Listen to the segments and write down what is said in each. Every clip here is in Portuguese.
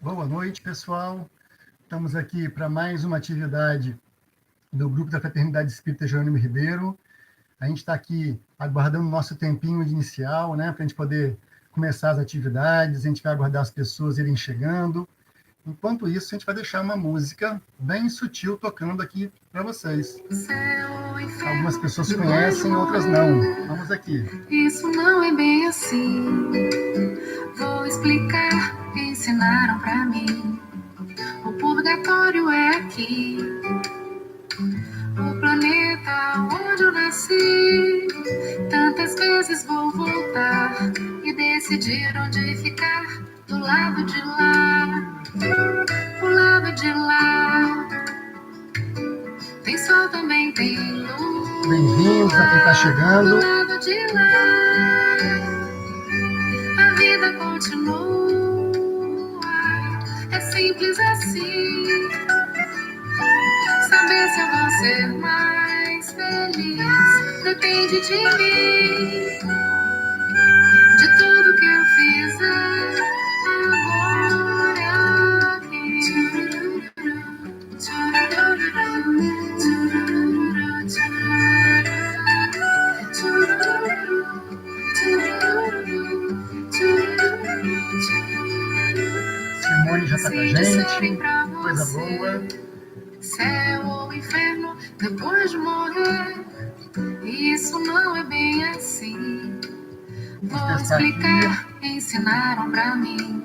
Boa noite, pessoal. Estamos aqui para mais uma atividade do Grupo da Fraternidade Espírita Jerônimo Ribeiro. A gente está aqui aguardando o nosso tempinho inicial, né, para a gente poder começar as atividades. A gente vai aguardar as pessoas irem chegando. Enquanto isso, a gente vai deixar uma música bem sutil tocando aqui para vocês. Algumas pessoas conhecem, outras não. Vamos aqui. Isso não é bem assim. Vou explicar, ensinaram pra mim. O purgatório é aqui, o planeta onde eu nasci. Tantas vezes vou voltar e decidir onde ficar. Do lado de lá, do lado de lá. Tem sol, também tem lua. Bem-vindos a quem está chegando. Do lado de lá, a vida continua. É simples assim. Saber se eu vou ser mais feliz depende de mim. De tudo que eu fizer agora aqui. Simone já está com a gente. Coisa boa. Céu ou inferno depois de morrer. Isso não é bem assim. Vou explicar, ensinaram pra mim.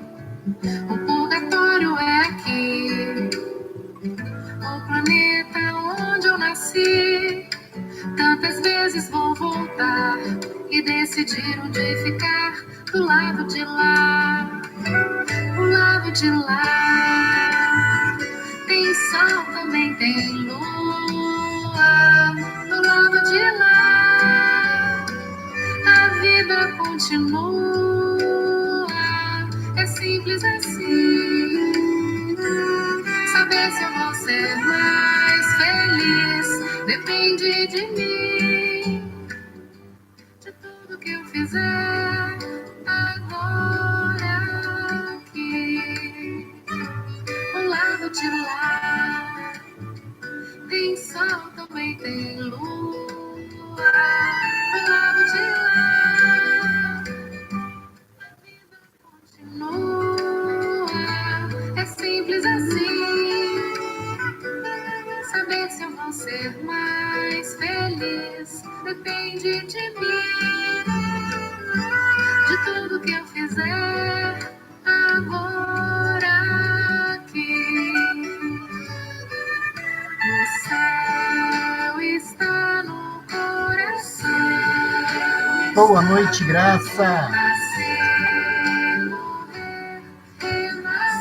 O purgatório é aqui, o planeta onde eu nasci. Tantas vezes vou voltar e decidir onde ficar. Do lado de lá, do lado de lá. Tem sol, também tem lua. Do lado de lá, a vida continua. É simples assim. Saber se eu vou ser mais feliz depende de mim. De tudo que eu fizer agora aqui. Do lado de lá, tem sol, também tem lua. Do lado de lá, a vida continua. É simples assim. Saber se eu vou ser mais feliz depende de mim. De tudo que eu fizer agora aqui. O céu está no coração. Boa noite, Graça. Nascer, morrer, renascer.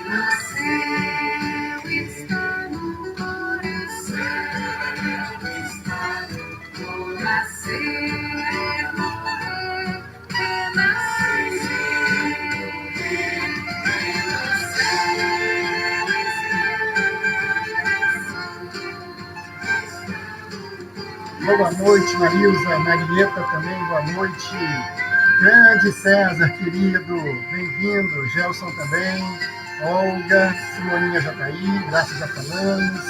O céu está no coração. Está no nascer, morrer, Boa noite, Marilza, Marieta também, boa noite. Grande César, querido, bem-vindo. Gelson também, Olga, Simoninha já está aí, Graças já falamos.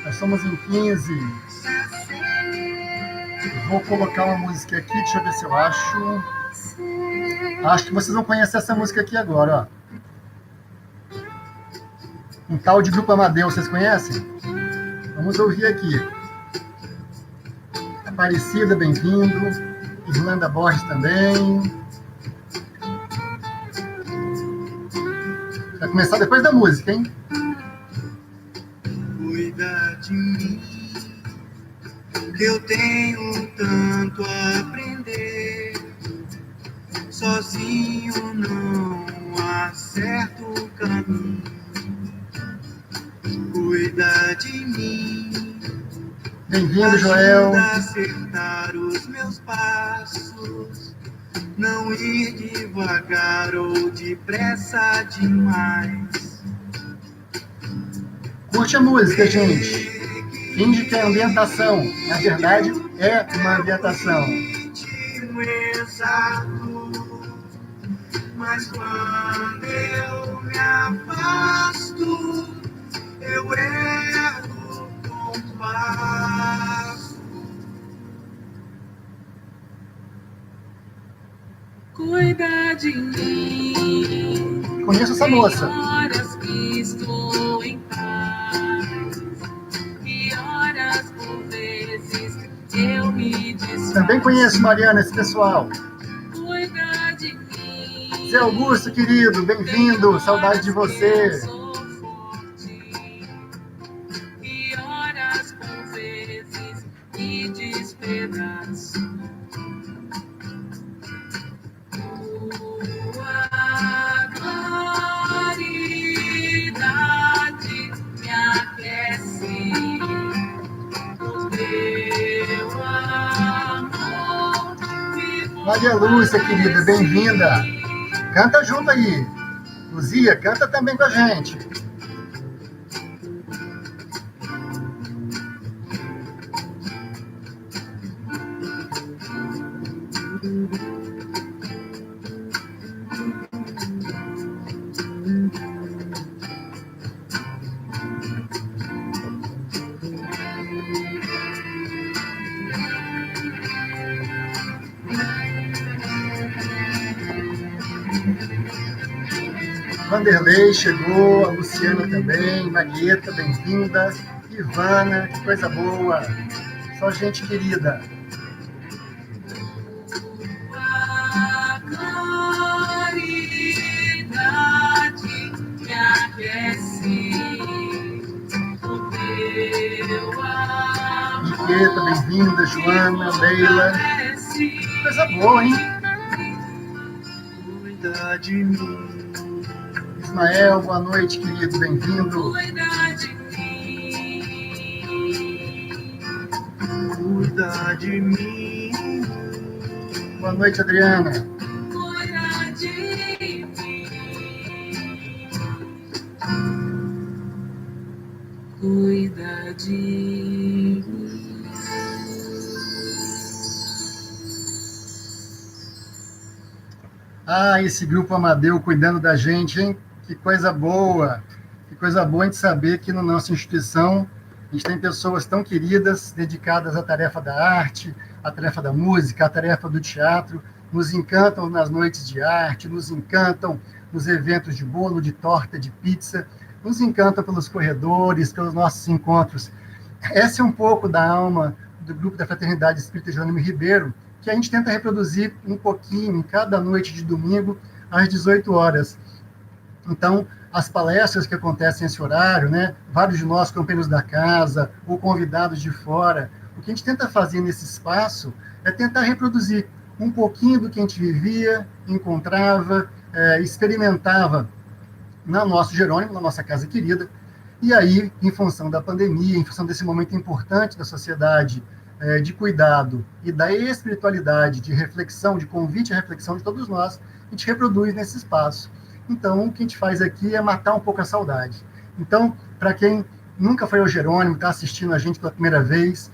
Nós somos em 15. Vou colocar uma música aqui, deixa eu ver se eu acho. Acho que vocês vão conhecer essa música aqui agora, ó. Um tal de Grupo Amadeu, vocês conhecem? Vamos ouvir aqui. Aparecida, bem-vindo. Irlanda Borges também. Vai começar depois da música, hein? Cuida de mim, que eu tenho tanto a aprender. Sozinho não acerto o caminho. Cuida de mim. Bem-vindo, Joel. Ajuda a acertar os meus passos. Não ir devagar ou depressa demais. Curte a música, gente. Finge que é ambientação. Na verdade, é uma ambientação. Ritmo exato mas quando eu me afasto, eu erro o compasso. Cuida de mim. Conheço essa moça. Tem horas que estou em paz, e horas por vezes eu me desfaço. Também conheço, Mariana, esse pessoal. Cuida de mim. Zé Augusto, querido, bem-vindo. Saudade de você. Eu sou forte, e horas por vezes me despedaço. Tua claridade me aquece, o teu amor me Maria Lúcia, querida, bem-vinda. Canta junto aí. Luzia, canta também com a gente. Vanderlei chegou, a Luciana também, Marieta, bem-vinda, Ivana, que coisa boa, só gente querida. A claridade me aquece, o teu amor Miqueta, bem-vinda, Joana, Leila, parece. coisa boa, hein? Cuida de mim, Ismael, boa noite, querido, bem-vindo. Cuida de mim, cuida de mim. Boa noite, Adriana. cuida de mim, cuida de mim. Ah, esse grupo Amadeu cuidando da gente, hein? Que coisa boa. Que coisa boa a gente saber que na nossa instituição a gente tem pessoas tão queridas, dedicadas à tarefa da arte, à tarefa da música, à tarefa do teatro, nos encantam nas noites de arte, nos encantam nos eventos de bolo, de torta, de pizza, nos encantam pelos corredores, pelos nossos encontros. Essa é um pouco da alma do Grupo da Fraternidade Espírita Jerônimo Ribeiro, que a gente tenta reproduzir um pouquinho em cada noite de domingo, às 18 horas. Então, as palestras que acontecem nesse horário, né, vários de nós, companheiros da casa, ou convidados de fora, o que a gente tenta fazer nesse espaço é tentar reproduzir um pouquinho do que a gente vivia, encontrava, experimentava no nosso Jerônimo, na nossa casa querida, e aí, em função da pandemia, em função desse momento importante da sociedade, de cuidado e da espiritualidade, de reflexão, de convite à reflexão de todos nós, a gente reproduz nesse espaço. Então, o que a gente faz aqui é matar um pouco a saudade. Então, para quem nunca foi ao Jerônimo, está assistindo a gente pela primeira vez,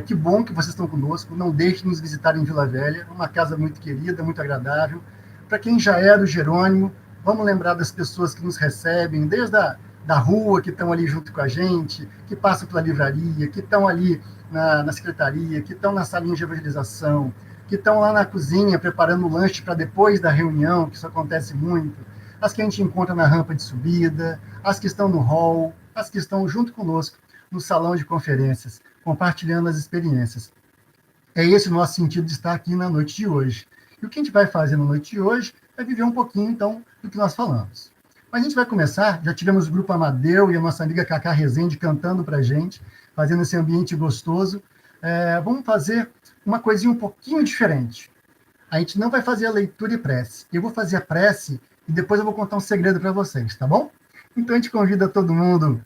que bom que vocês estão conosco, não deixem de nos visitar em Vila Velha, uma casa muito querida, muito agradável. Para quem já é do Jerônimo, vamos lembrar das pessoas que nos recebem, desde da rua, que estão ali junto com a gente, que passam pela livraria, que estão ali na secretaria, que estão na salinha de evangelização, que estão lá na cozinha preparando o lanche para depois da reunião, que isso acontece muito, as que a gente encontra na rampa de subida, as que estão no hall, as que estão junto conosco no salão de conferências, compartilhando as experiências. É esse o nosso sentido de estar aqui na noite de hoje. E o que a gente vai fazer na noite de hoje é viver um pouquinho, então, do que nós falamos. Mas a gente vai começar, já tivemos o Grupo Amadeu e a nossa amiga Cacá Rezende cantando para a gente, fazendo esse ambiente gostoso. Vamos fazer uma coisinha um pouquinho diferente. A gente não vai fazer a leitura e prece. Eu vou fazer a prece e depois eu vou contar um segredo para vocês, tá bom? Então a gente convida todo mundo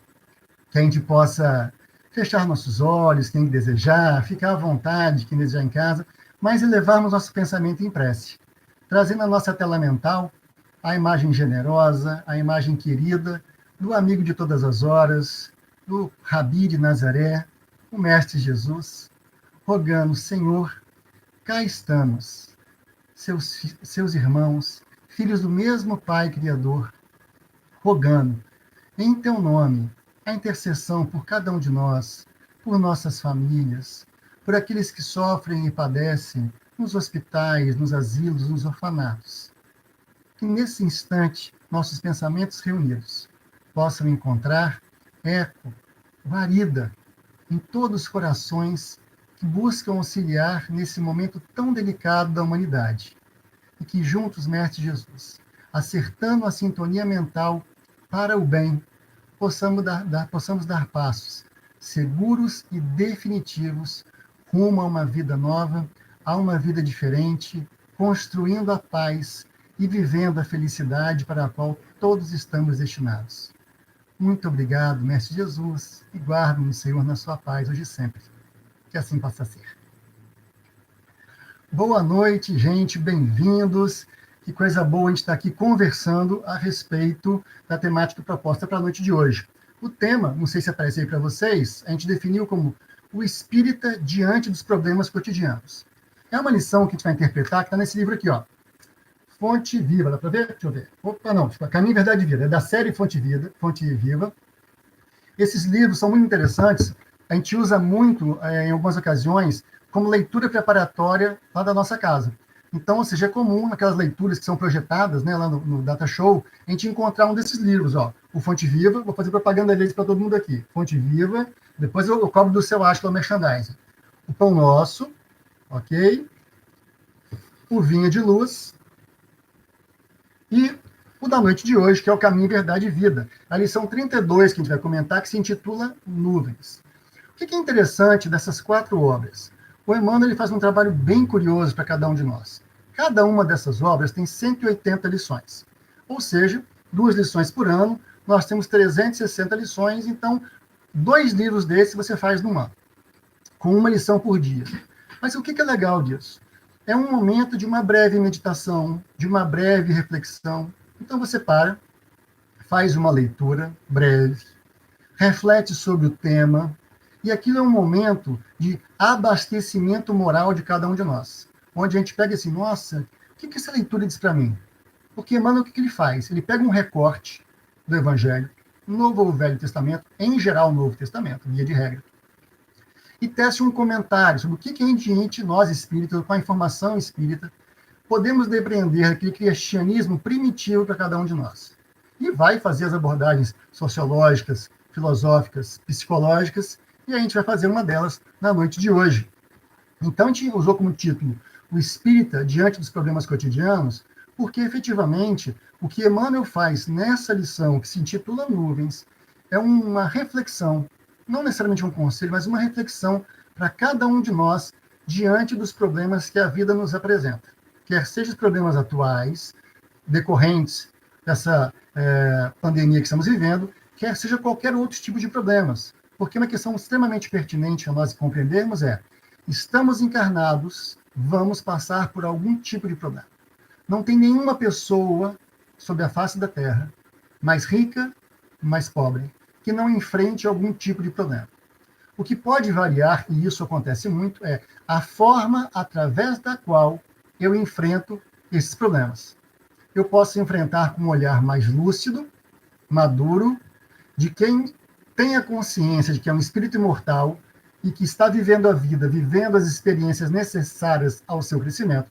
que a gente possa fechar nossos olhos, quem desejar, ficar à vontade, quem desejar em casa, mas elevarmos nosso pensamento em prece, trazendo a nossa tela mental a imagem generosa, a imagem querida do amigo de todas as horas, do Rabi de Nazaré, o Mestre Jesus, rogando, Senhor, cá estamos, seus irmãos, filhos do mesmo Pai Criador, rogando, em teu nome, a intercessão por cada um de nós, por nossas famílias, por aqueles que sofrem e padecem nos hospitais, nos asilos, nos orfanatos. Que nesse instante, nossos pensamentos reunidos possam encontrar eco, guarida em todos os corações que buscam auxiliar nesse momento tão delicado da humanidade. E que juntos, Mestre Jesus, acertando a sintonia mental para o bem, possamos dar passos seguros e definitivos rumo a uma vida nova, a uma vida diferente, construindo a paz e vivendo a felicidade para a qual todos estamos destinados. Muito obrigado, Mestre Jesus, e guarde-nos, Senhor, na sua paz hoje e sempre. Que assim possa ser. Boa noite, gente, bem-vindos. Que coisa boa a gente estar aqui conversando a respeito da temática proposta para a noite de hoje. O tema, não sei se aparece aí para vocês, a gente definiu como o espírita diante dos problemas cotidianos. É uma lição que a gente vai interpretar, que está nesse livro aqui, ó. Fonte Viva, dá para ver? Deixa eu ver. Opa, não, Caminho, Verdade e Vida, é da série Fonte Viva. Esses livros são muito interessantes, a gente usa muito, em algumas ocasiões, como leitura preparatória lá da nossa casa. Então, ou seja, é comum naquelas leituras que são projetadas, né, lá no Data Show, a gente encontrar um desses livros, ó, o Fonte Viva, vou fazer propaganda deles para todo mundo aqui. Fonte Viva, depois eu cobro do seu Ashton Merchandising. O Pão Nosso, ok? O Vinha de Luz e o da noite de hoje, que é o Caminho, Verdade e Vida. A lição 32 que a gente vai comentar, que se intitula Nuvens. O que é interessante dessas 4 obras? O Emmanuel ele faz um trabalho bem curioso para cada um de nós. Cada uma dessas obras tem 180 lições. Ou seja, 2 lições por ano, nós temos 360 lições, então 2 livros desses você faz num ano, com 1 lição por dia. Mas o que é legal disso? É um momento de uma breve meditação, de uma breve reflexão. Então você para, faz uma leitura breve, reflete sobre o tema, e aquilo é um momento de abastecimento moral de cada um de nós, onde a gente pega assim, nossa, o que essa leitura diz para mim? Porque Emmanuel, o que ele faz? Ele pega um recorte do Evangelho, Novo ou Velho Testamento, em geral o Novo Testamento, via de regra, e tece um comentário sobre o que a gente, nós espíritas, com a informação espírita, podemos depreender daquele cristianismo primitivo para cada um de nós. E vai fazer as abordagens sociológicas, filosóficas, psicológicas, e a gente vai fazer uma delas na noite de hoje. Então, a gente usou como título o espírita diante dos problemas cotidianos, porque, efetivamente, o que Emmanuel faz nessa lição, que se intitula Nuvens, é uma reflexão, não necessariamente um conselho, mas uma reflexão para cada um de nós diante dos problemas que a vida nos apresenta. Quer sejam os problemas atuais, decorrentes dessa pandemia que estamos vivendo, quer seja qualquer outro tipo de problemas. Porque uma questão extremamente pertinente a nós compreendermos é: estamos encarnados, vamos passar por algum tipo de problema. Não tem nenhuma pessoa sobre a face da Terra, mais rica, mais pobre, que não enfrente algum tipo de problema. O que pode variar, e isso acontece muito, é a forma através da qual eu enfrento esses problemas. Eu posso enfrentar com um olhar mais lúcido, maduro, de quem tem a consciência de que é um espírito imortal e que está vivendo a vida, vivendo as experiências necessárias ao seu crescimento.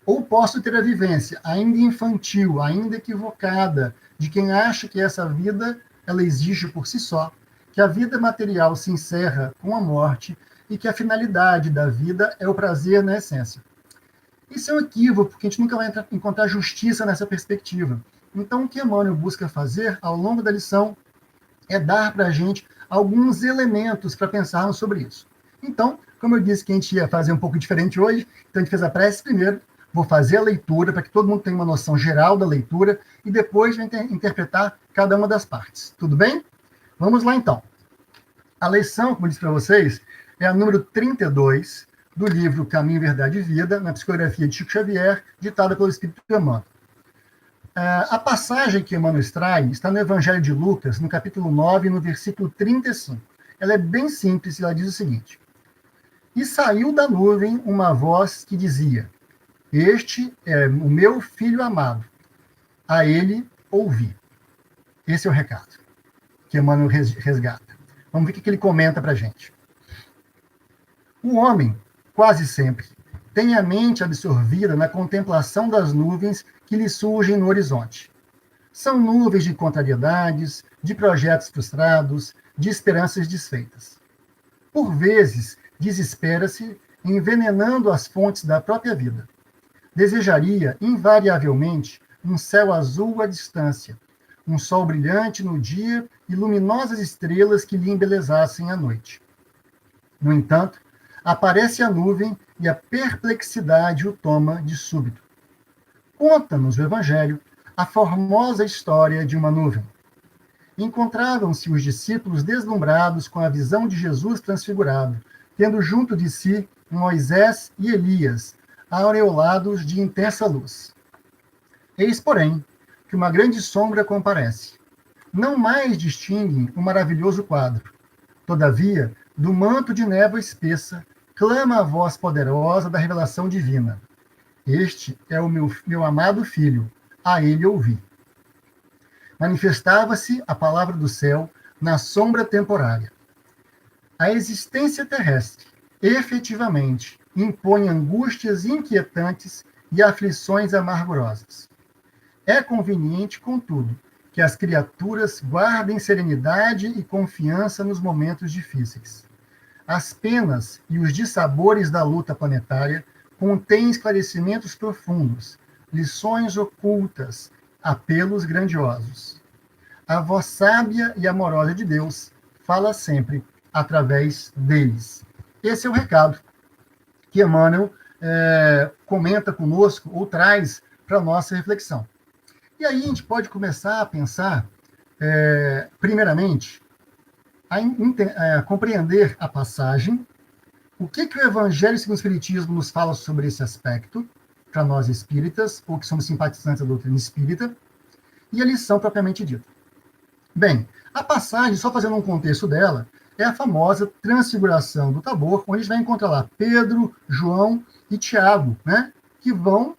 Ou posso ter a vivência ainda infantil, ainda equivocada, de quem acha que essa vida ela existe por si só, que a vida material se encerra com a morte e que a finalidade da vida é o prazer na essência. Isso é um equívoco, porque a gente nunca vai encontrar justiça nessa perspectiva. Então, o que Emmanuel busca fazer ao longo da lição é dar para a gente alguns elementos para pensarmos sobre isso. Então, como eu disse que a gente ia fazer um pouco diferente hoje, então a gente fez a prece primeiro, vou fazer a leitura para que todo mundo tenha uma noção geral da leitura e depois vai interpretar cada uma das partes. Tudo bem? Vamos lá, então. A lição, como eu disse para vocês, é a número 32 do livro Caminho, Verdade e Vida, na psicografia de Chico Xavier, ditada pelo Espírito Emmanuel. A passagem que Emmanuel extrai está no Evangelho de Lucas, no capítulo 9, no versículo 35. Ela é bem simples e ela diz o seguinte: E saiu da nuvem uma voz que dizia: Este é o meu filho amado, a ele ouvi. Esse é o recado que Emmanuel resgata. Vamos ver o que ele comenta para a gente. O homem, quase sempre, tem a mente absorvida na contemplação das nuvens que lhe surgem no horizonte. São nuvens de contrariedades, de projetos frustrados, de esperanças desfeitas. Por vezes, desespera-se, envenenando as fontes da própria vida. Desejaria, invariavelmente, um céu azul à distância, um sol brilhante no dia e luminosas estrelas que lhe embelezassem a noite. No entanto, aparece a nuvem e a perplexidade o toma de súbito. Conta-nos o Evangelho a formosa história de uma nuvem. Encontravam-se os discípulos deslumbrados com a visão de Jesus transfigurado, tendo junto de si Moisés e Elias, aureolados de intensa luz. Eis, porém, que uma grande sombra comparece. Não mais distinguem o maravilhoso quadro. Todavia, do manto de névoa espessa, clama a voz poderosa da revelação divina. Este é o meu amado filho, a ele ouvi. Manifestava-se a palavra do céu na sombra temporária. A existência terrestre, efetivamente, impõe angústias inquietantes e aflições amargurosas. É conveniente, contudo, que as criaturas guardem serenidade e confiança nos momentos difíceis. As penas e os dissabores da luta planetária contêm esclarecimentos profundos, lições ocultas, apelos grandiosos. A voz sábia e amorosa de Deus fala sempre através deles. Esse é o recado que Emmanuel comenta conosco ou traz para a nossa reflexão. E aí a gente pode começar a pensar, primeiramente, a compreender a passagem, o que o Evangelho segundo o Espiritismo nos fala sobre esse aspecto, para nós espíritas, ou que somos simpatizantes da doutrina espírita, e a lição propriamente dita. Bem, a passagem, só fazendo um contexto dela, é a famosa transfiguração do Tabor, onde a gente vai encontrar lá Pedro, João e Tiago, né, que vão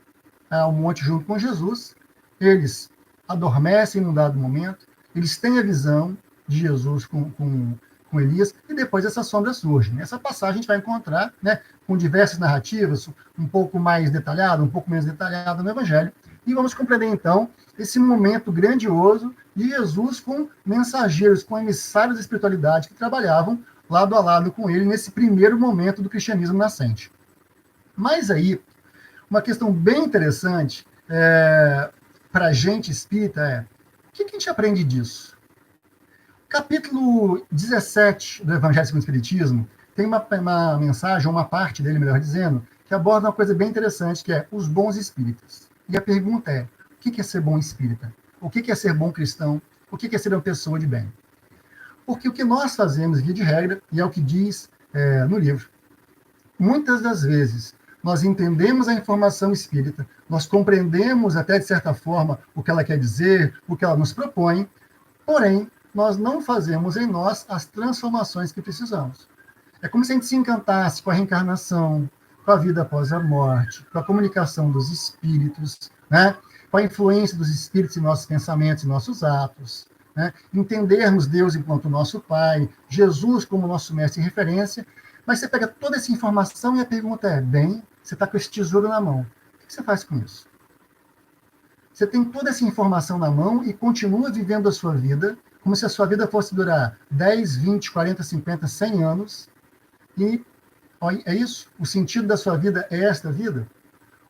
ao monte junto com Jesus. Eles adormecem num dado momento, eles têm a visão de Jesus com Elias, e depois essa sombra surge. Nessa passagem a gente vai encontrar, né, com diversas narrativas, um pouco mais detalhada, um pouco menos detalhada no Evangelho, e vamos compreender, então, esse momento grandioso de Jesus com mensageiros, com emissários da espiritualidade que trabalhavam lado a lado com ele nesse primeiro momento do cristianismo nascente. Mas aí, uma questão bem interessante para a gente espírita o que a gente aprende disso? Capítulo 17 do Evangelho segundo o Espiritismo tem uma mensagem, uma parte dele, melhor dizendo, que aborda uma coisa bem interessante, que é os bons espíritas. E a pergunta é, o que é ser bom espírita? O que é ser bom cristão? O que é ser uma pessoa de bem? Porque o que nós fazemos, via de regra, e é o que diz no livro, muitas das vezes nós entendemos a informação espírita, nós compreendemos até, de certa forma, o que ela quer dizer, o que ela nos propõe, porém, nós não fazemos em nós as transformações que precisamos. É como se a gente se encantasse com a reencarnação, com a vida após a morte, com a comunicação dos espíritos, né? Com a influência dos espíritos em nossos pensamentos e nossos atos, né? Entendermos Deus enquanto nosso Pai, Jesus como nosso mestre e referência, mas você pega toda essa informação e a pergunta é, bem, você está com esse tesouro na mão, o que você faz com isso? Você tem toda essa informação na mão e continua vivendo a sua vida como se a sua vida fosse durar 10, 20, 40, 50, 100 anos, e é isso? O sentido da sua vida é esta vida?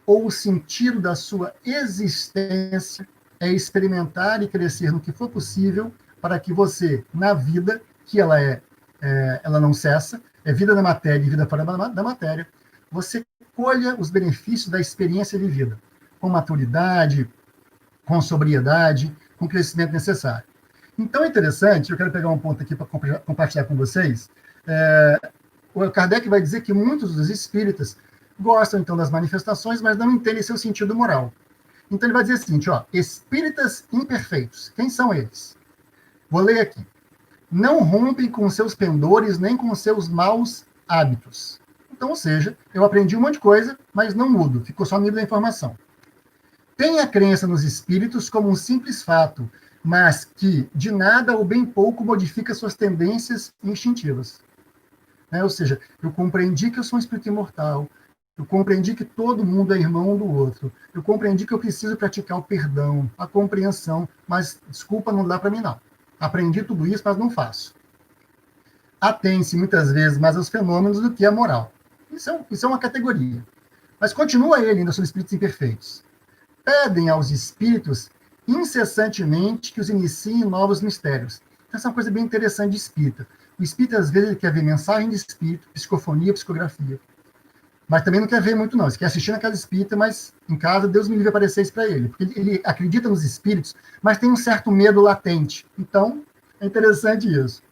Ou o sentido da sua existência é experimentar e crescer no que for possível para que você, na vida, que ela não cessa, é vida na matéria e vida fora da matéria, você colha os benefícios da experiência vivida, com maturidade, com sobriedade, com o crescimento necessário. Então é interessante, eu quero pegar um ponto aqui para compartilhar com vocês. O Kardec vai dizer que muitos dos espíritas gostam, então, das manifestações, mas não entendem seu sentido moral. Então ele vai dizer o seguinte, espíritas imperfeitos, quem são eles? Vou ler aqui. Não rompem com seus pendores nem com seus maus hábitos. Então, ou seja, eu aprendi um monte de coisa, mas não mudo, ficou só no nível da informação. Tem a crença nos espíritos como um simples fato, mas que de nada ou bem pouco modifica suas tendências instintivas. Ou seja, eu compreendi que eu sou um espírito imortal, eu compreendi que todo mundo é irmão um do outro, eu compreendi que eu preciso praticar o perdão, a compreensão, mas, desculpa, não dá para mim não. Aprendi tudo isso, mas não faço. Atém-se muitas vezes mais aos fenômenos do que à moral. Isso é uma categoria. Mas continua ele ainda sobre espíritos imperfeitos. Pedem aos espíritos incessantemente que os iniciem novos mistérios. Então, essa é uma coisa bem interessante de espírita. O espírita, às vezes, ele quer ver mensagem de espírito, psicofonia, psicografia. Mas também não quer ver muito, não. Ele quer assistir na casa espírita, mas em casa, Deus me livre aparecer isso para ele. Porque ele acredita nos espíritos, mas tem um certo medo latente. Então, é interessante isso.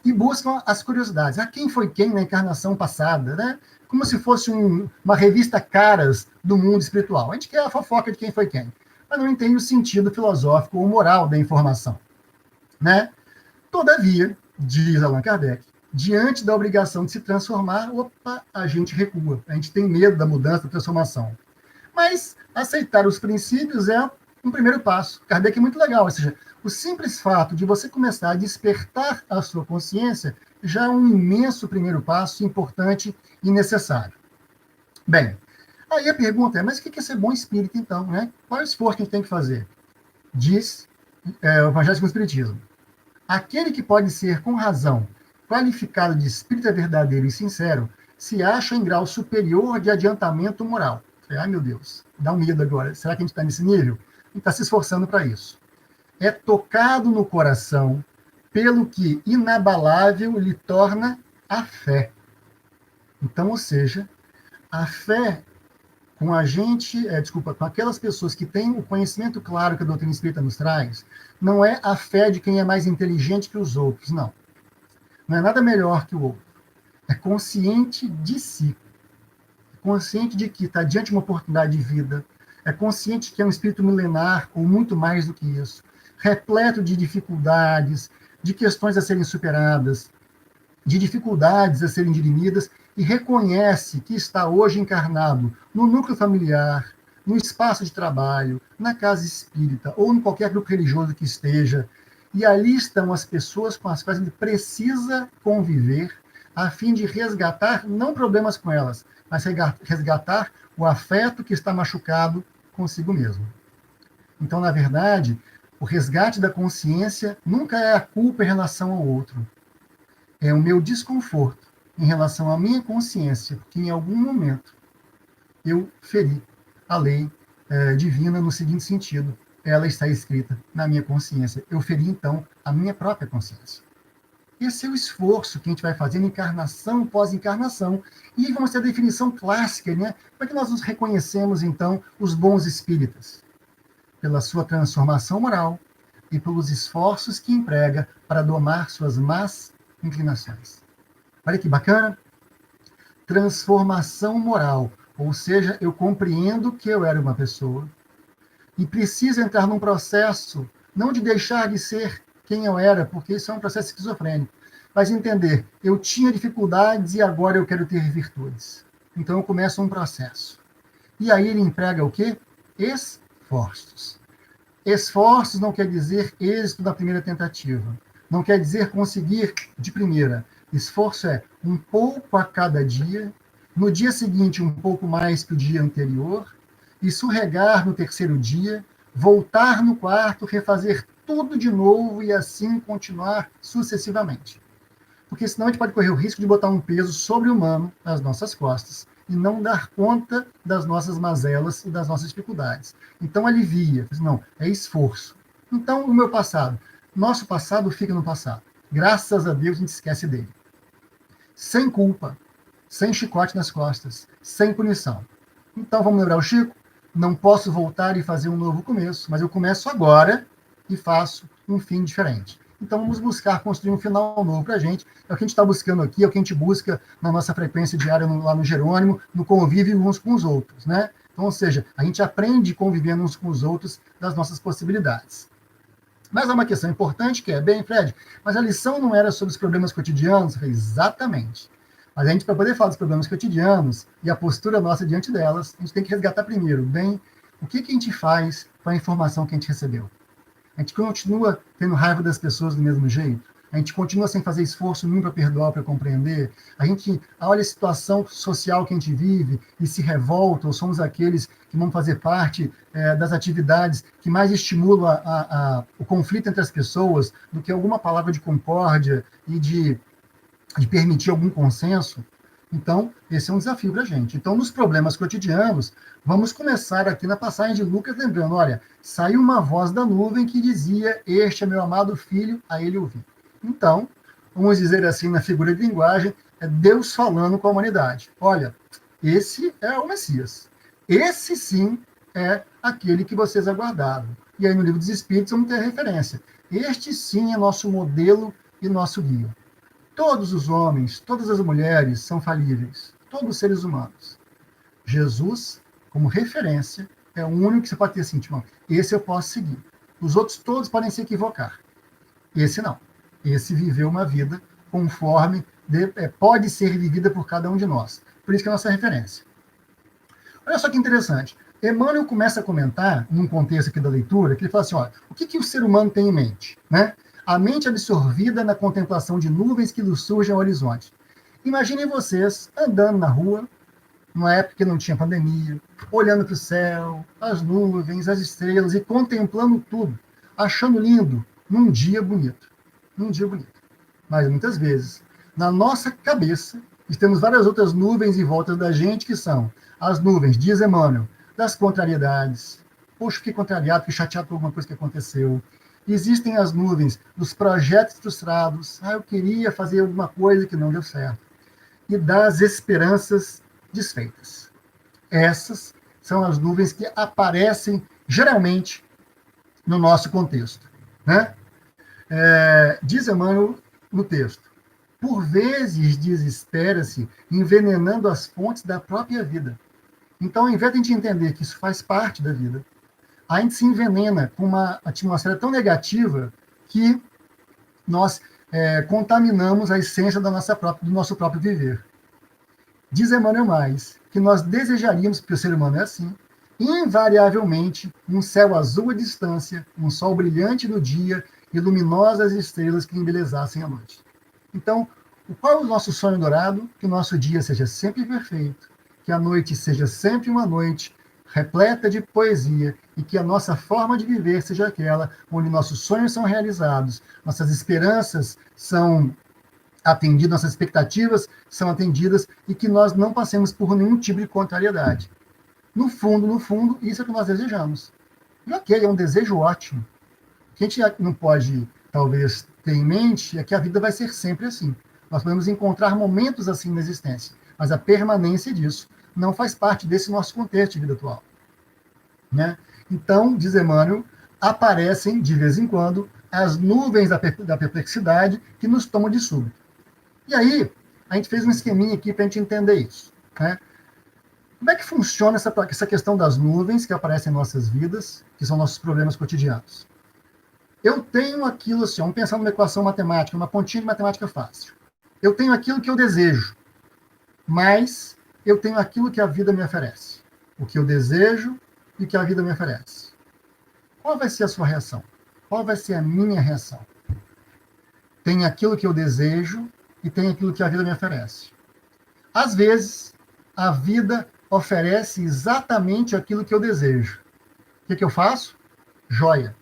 E buscam as curiosidades. Quem foi quem na encarnação passada, né? Como se fosse uma revista Caras do mundo espiritual. A gente quer a fofoca de quem foi quem, mas não entende o sentido filosófico ou moral da informação. Né? Todavia, diz Allan Kardec, diante da obrigação de se transformar, a gente recua. A gente tem medo da mudança, da transformação. Mas aceitar os princípios é um primeiro passo. Kardec é muito legal, ou seja, o simples fato de você começar a despertar a sua consciência já é um imenso primeiro passo, importante e necessário. Bem, aí a pergunta é, mas o que é ser bom espírito, então? Né? Qual é o esforço que a gente tem que fazer? Diz o Evangelho segundo o Espiritismo. Aquele que pode ser, com razão, qualificado de espírita verdadeiro e sincero, se acha em grau superior de adiantamento moral. Ai, meu Deus, dá um medo agora. Será que a gente está nesse nível? A gente está se esforçando para isso. É tocado no coração pelo que inabalável lhe torna a fé. Então, ou seja, a fé com a gente, com aquelas pessoas que têm o conhecimento claro que a doutrina espírita nos traz, não é a fé de quem é mais inteligente que os outros, não. Não é nada melhor que o outro. É consciente de si. É consciente de que está diante de uma oportunidade de vida. É consciente que é um espírito milenar, ou muito mais do que isso. Repleto de dificuldades, de questões a serem superadas, de dificuldades a serem dirimidas, e reconhece que está hoje encarnado no núcleo familiar, no espaço de trabalho, na casa espírita, ou em qualquer grupo religioso que esteja, e ali estão as pessoas com as quais ele precisa conviver, a fim de resgatar, não problemas com elas, mas resgatar o afeto que está machucado consigo mesmo. Então, na verdade, o resgate da consciência nunca é a culpa em relação ao outro. É o meu desconforto em relação à minha consciência, porque em algum momento eu feri a lei divina no seguinte sentido: ela está escrita na minha consciência. Eu feri, então, a minha própria consciência. Esse é o esforço que a gente vai fazendo, encarnação após encarnação. E vamos ter a definição clássica, né? Como é que nós nos reconhecemos, então, os bons espíritas? Pela sua transformação moral e pelos esforços que emprega para domar suas más inclinações. Olha que bacana. Transformação moral, ou seja, eu compreendo que eu era uma pessoa e preciso entrar num processo, não de deixar de ser quem eu era, porque isso é um processo esquizofrênico, mas entender, eu tinha dificuldades e agora eu quero ter virtudes. Então eu começo um processo. E aí ele emprega o quê? Esforços. Esforços não quer dizer êxito da primeira tentativa. Não quer dizer conseguir de primeira. Esforço é um pouco a cada dia, no dia seguinte um pouco mais que o dia anterior, e escorregar no terceiro dia, voltar no quarto, refazer tudo de novo e assim continuar sucessivamente. Porque senão a gente pode correr o risco de botar um peso sobre-humano nas nossas costas e não dar conta das nossas mazelas e das nossas dificuldades. Então alivia. Não, é esforço. Então o meu passado. Nosso passado fica no passado. Graças a Deus a gente esquece dele. Sem culpa, sem chicote nas costas, sem punição. Então vamos lembrar o Chico? Não posso voltar e fazer um novo começo, mas eu começo agora e faço um fim diferente. Então vamos buscar construir um final novo para a gente. É o que a gente está buscando aqui, é o que a gente busca na nossa frequência diária lá no Jerônimo, no convívio uns com os outros, né? Então, ou seja, a gente aprende convivendo uns com os outros das nossas possibilidades. Mas há uma questão importante que é, bem, Fred, mas a lição não era sobre os problemas cotidianos? Exatamente. Mas a gente, para poder falar dos problemas cotidianos e a postura nossa diante delas, a gente tem que resgatar primeiro, bem, o que a gente faz com a informação que a gente recebeu? A gente continua tendo raiva das pessoas do mesmo jeito? A gente continua sem fazer esforço nenhum para perdoar, para compreender? A gente olha a situação social que a gente vive e se revolta, ou somos aqueles que vão fazer parte das atividades que mais estimulam o conflito entre as pessoas do que alguma palavra de concórdia e de permitir algum consenso? Então, esse é um desafio para a gente. Então, nos problemas cotidianos, vamos começar aqui na passagem de Lucas, lembrando, olha, saiu uma voz da nuvem que dizia, este é meu amado filho, a ele ouvi. Então, vamos dizer assim, na figura de linguagem, é Deus falando com a humanidade. Olha, esse é o Messias. Esse, sim, é aquele que vocês aguardavam. E aí, no livro dos Espíritos, vamos ter a referência. Este, sim, é nosso modelo e nosso guia. Todos os homens, todas as mulheres são falíveis. Todos os seres humanos. Jesus, como referência, é o único que você pode ter assim, tipo, esse eu posso seguir. Os outros todos podem se equivocar. Esse não. Esse viveu uma vida conforme pode ser vivida por cada um de nós. Por isso que é a nossa referência. Olha só que interessante. Emmanuel começa a comentar, num contexto aqui da leitura, que ele fala assim, olha, o que o ser humano tem em mente? Né? A mente absorvida na contemplação de nuvens que lhes surgem ao horizonte. Imaginem vocês andando na rua, numa época que não tinha pandemia, olhando para o céu, as nuvens, as estrelas, e contemplando tudo, achando lindo, num dia bonito. Num dia bonito. Mas muitas vezes, na nossa cabeça, temos várias outras nuvens em volta da gente, que são as nuvens, diz Emmanuel, das contrariedades. Poxa, fiquei contrariado, fiquei chateado por alguma coisa que aconteceu. Existem as nuvens dos projetos frustrados. Eu queria fazer alguma coisa que não deu certo. E das esperanças desfeitas. Essas são as nuvens que aparecem, geralmente, no nosso contexto. Né? Diz Emmanuel no texto, por vezes desespera-se envenenando as fontes da própria vida. Então, ao invés de a gente entender que isso faz parte da vida, a gente se envenena com uma atmosfera tão negativa que nós contaminamos a essência do nosso próprio viver. Diz Emmanuel mais, que nós desejaríamos, porque o ser humano é assim, invariavelmente, um céu azul à distância, um sol brilhante no dia e luminosas estrelas que embelezassem a noite. Então, qual é o nosso sonho dourado? Que o nosso dia seja sempre perfeito, que a noite seja sempre uma noite repleta de poesia e que a nossa forma de viver seja aquela onde nossos sonhos são realizados, nossas esperanças são atendidas, nossas expectativas são atendidas e que nós não passemos por nenhum tipo de contrariedade. No fundo, isso é o que nós desejamos. E ok, é um desejo ótimo. O que a gente não pode, talvez, ter em mente é que a vida vai ser sempre assim. Nós podemos encontrar momentos assim na existência, mas a permanência disso não faz parte desse nosso contexto de vida atual. Né? Então, diz Emmanuel, aparecem, de vez em quando, as nuvens da perplexidade que nos tomam de súbito. E aí, a gente fez um esqueminha aqui para a gente entender isso. Né? Como é que funciona essa questão das nuvens que aparecem em nossas vidas, que são nossos problemas cotidianos? Eu tenho aquilo assim, vamos pensar numa equação matemática, uma pontinha de matemática fácil. Eu tenho aquilo que eu desejo, mas eu tenho aquilo que a vida me oferece. O que eu desejo e o que a vida me oferece. Qual vai ser a sua reação? Qual vai ser a minha reação? Tem aquilo que eu desejo e tem aquilo que a vida me oferece. Às vezes, a vida oferece exatamente aquilo que eu desejo. O que eu faço? Joia.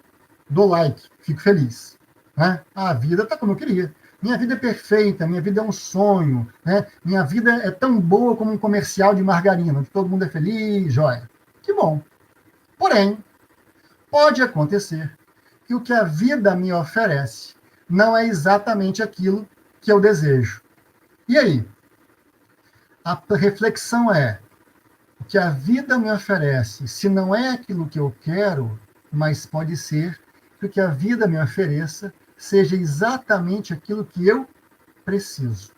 Dou like, fico feliz. Né? A vida está como eu queria. Minha vida é perfeita, minha vida é um sonho. Né? Minha vida é tão boa como um comercial de margarina, onde todo mundo é feliz, joia. Que bom. Porém, pode acontecer que o que a vida me oferece não é exatamente aquilo que eu desejo. E aí? A reflexão é, o que a vida me oferece, se não é aquilo que eu quero, mas pode ser que o que a vida me ofereça seja exatamente aquilo que eu preciso.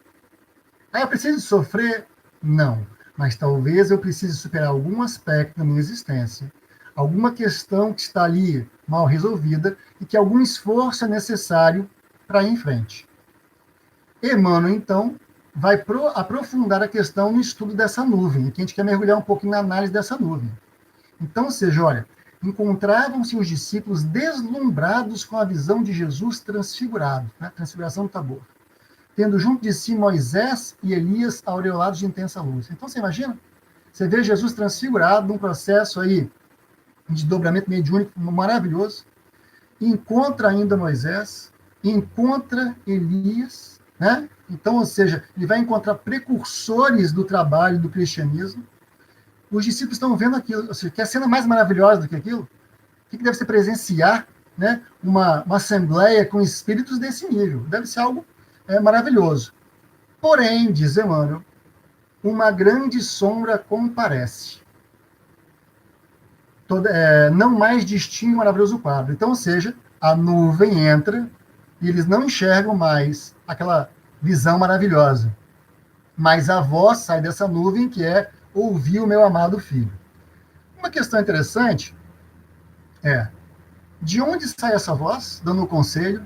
Eu preciso sofrer? Não. Mas talvez eu precise superar algum aspecto da minha existência, alguma questão que está ali mal resolvida e que algum esforço é necessário para ir em frente. Emmanuel, então, vai aprofundar a questão no estudo dessa nuvem, e que a gente quer mergulhar um pouco na análise dessa nuvem. Então, ou seja, olha, encontravam-se os discípulos deslumbrados com a visão de Jesus transfigurado, né? Transfiguração do Tabor, tendo junto de si Moisés e Elias aureolados de intensa luz. Então, você imagina? Você vê Jesus transfigurado num processo aí de dobramento mediúnico maravilhoso, encontra ainda Moisés, encontra Elias, né? Então, ou seja, ele vai encontrar precursores do trabalho do cristianismo. Os discípulos estão vendo aquilo, ou seja, quer cena mais maravilhosa do que aquilo? O que deve ser presenciar, né, uma assembleia com espíritos desse nível? Deve ser algo maravilhoso. Porém, diz Emmanuel, uma grande sombra comparece. Não mais distingue o maravilhoso quadro. Então, ou seja, a nuvem entra e eles não enxergam mais aquela visão maravilhosa. Mas a voz sai dessa nuvem que é ouvir o meu amado filho. Uma questão interessante é, de onde sai essa voz, dando o conselho?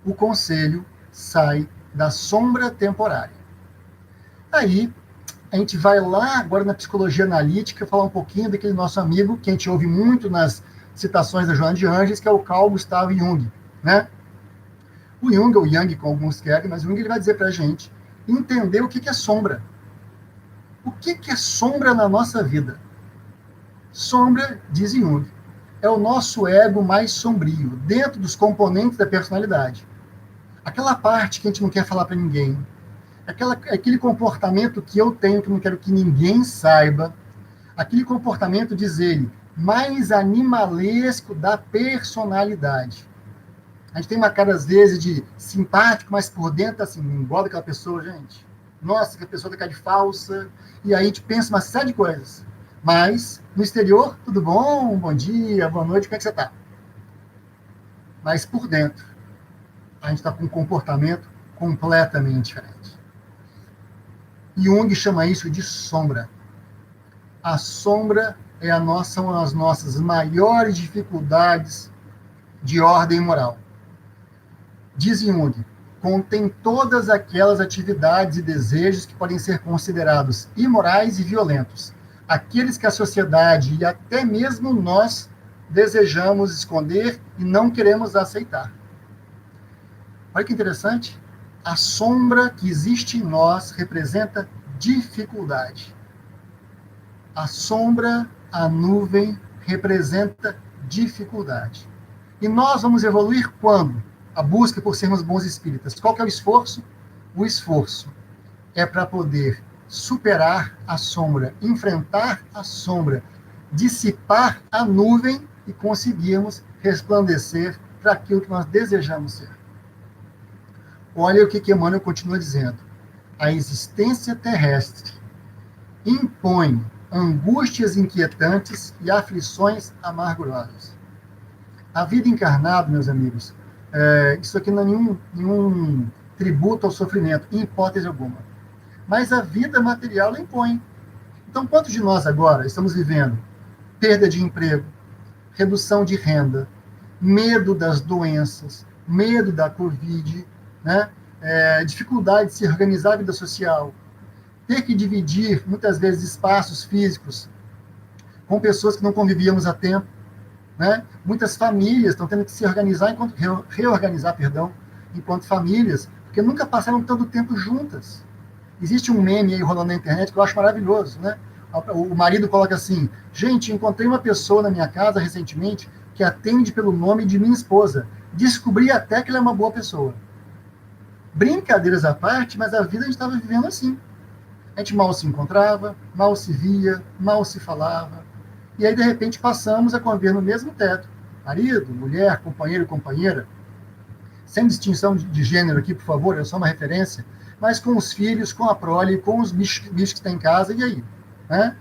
O conselho sai da sombra temporária. Aí, a gente vai lá, agora na psicologia analítica, falar um pouquinho daquele nosso amigo, que a gente ouve muito nas citações da Joana de Ângeles, que é o Carl Gustav Jung, né? O Jung, ou Yang, como alguns querem, mas o Jung ele vai dizer para a gente entender o que é sombra. O que é sombra na nossa vida? Sombra, diz Jung, é o nosso ego mais sombrio, dentro dos componentes da personalidade. Aquela parte que a gente não quer falar para ninguém, aquele comportamento que eu tenho, que eu não quero que ninguém saiba, aquele comportamento, diz ele, mais animalesco da personalidade. A gente tem uma cara, às vezes, de simpático, mas por dentro, assim, não gosta daquela pessoa, gente. Nossa, que a pessoa tá cara de falsa. E aí a gente pensa uma série de coisas. Mas, no exterior, tudo bom? Bom dia, boa noite, como é que você tá? Mas por dentro, a gente está com um comportamento completamente diferente. Jung chama isso de sombra. A sombra são as nossas maiores dificuldades de ordem moral. Diz Jung, contém todas aquelas atividades e desejos que podem ser considerados imorais e violentos, aqueles que a sociedade e até mesmo nós desejamos esconder e não queremos aceitar. Olha que interessante. A sombra que existe em nós representa dificuldade. A sombra, a nuvem, representa dificuldade. E nós vamos evoluir quando? A busca por sermos bons espíritas. Qual que é o esforço? O esforço é para poder superar a sombra, enfrentar a sombra, dissipar a nuvem e conseguirmos resplandecer para aquilo que nós desejamos ser. Olha o que Emmanuel continua dizendo. A existência terrestre impõe angústias inquietantes e aflições amargurosas. A vida encarnada, meus amigos, isso aqui não é nenhum tributo ao sofrimento, em hipótese alguma. Mas a vida material ela impõe. Então, quantos de nós agora estamos vivendo perda de emprego, redução de renda, medo das doenças, medo da Covid, né? Dificuldade de se organizar a vida social, ter que dividir, muitas vezes, espaços físicos com pessoas que não convivíamos há tempo, né? Muitas famílias estão tendo que se organizar, reorganizar, enquanto famílias, porque nunca passaram tanto tempo juntas. Existe um meme aí rolando na internet que eu acho maravilhoso, né? O marido coloca assim, gente, encontrei uma pessoa na minha casa recentemente que atende pelo nome de minha esposa. Descobri até que ela é uma boa pessoa. Brincadeiras à parte, mas a vida a gente estava vivendo assim. A gente mal se encontrava, mal se via, mal se falava. E aí, de repente, passamos a conviver no mesmo teto. Marido, mulher, companheiro, companheira. Sem distinção de gênero aqui, por favor, é só uma referência. Mas com os filhos, com a prole, com os bichos que estão em casa, e aí? Né?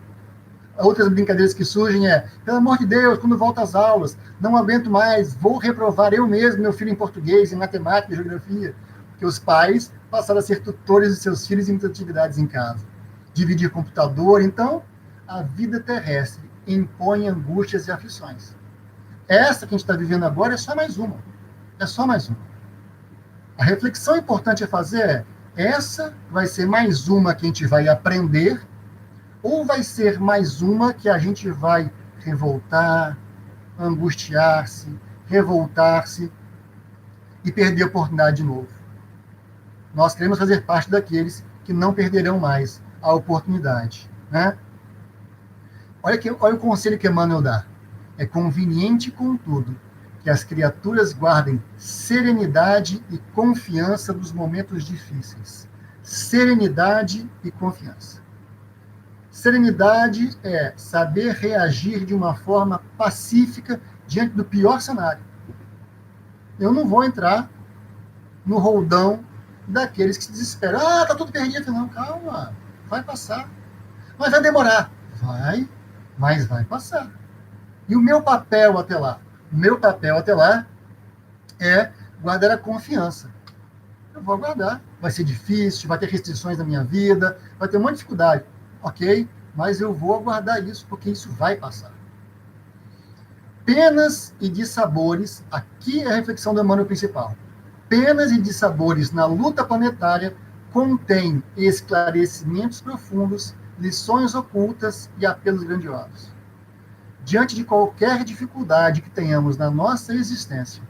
Outras brincadeiras que surgem pelo amor de Deus, quando volta às aulas, não aguento mais, vou reprovar eu mesmo meu filho em português, em matemática, em geografia. Porque os pais passaram a ser tutores de seus filhos em muitas atividades em casa. Dividir computador, então, a vida terrestre impõe angústias e aflições. Essa que a gente está vivendo agora é só mais uma. É só mais uma. A reflexão importante a fazer essa vai ser mais uma que a gente vai aprender, ou vai ser mais uma que a gente vai revoltar, angustiar-se, revoltar-se e perder a oportunidade de novo. Nós queremos fazer parte daqueles que não perderão mais a oportunidade, né? Olha o conselho que Emmanuel dá. É conveniente, contudo, que as criaturas guardem serenidade e confiança nos momentos difíceis. Serenidade e confiança. Serenidade é saber reagir de uma forma pacífica diante do pior cenário. Eu não vou entrar no roldão daqueles que se desesperam. Ah, tá tudo perdido. Não, calma, vai passar. Mas vai demorar. Vai, mas vai passar. E o meu papel até lá? O meu papel até lá é guardar a confiança. Eu vou aguardar. Vai ser difícil, vai ter restrições na minha vida, vai ter um monte de dificuldade. Ok, mas eu vou aguardar isso, porque isso vai passar. Penas e dissabores, aqui é a reflexão do Emmanuel principal. Penas e dissabores na luta planetária contêm esclarecimentos profundos, lições ocultas e apelos grandiosos. Diante de qualquer dificuldade que tenhamos na nossa existência,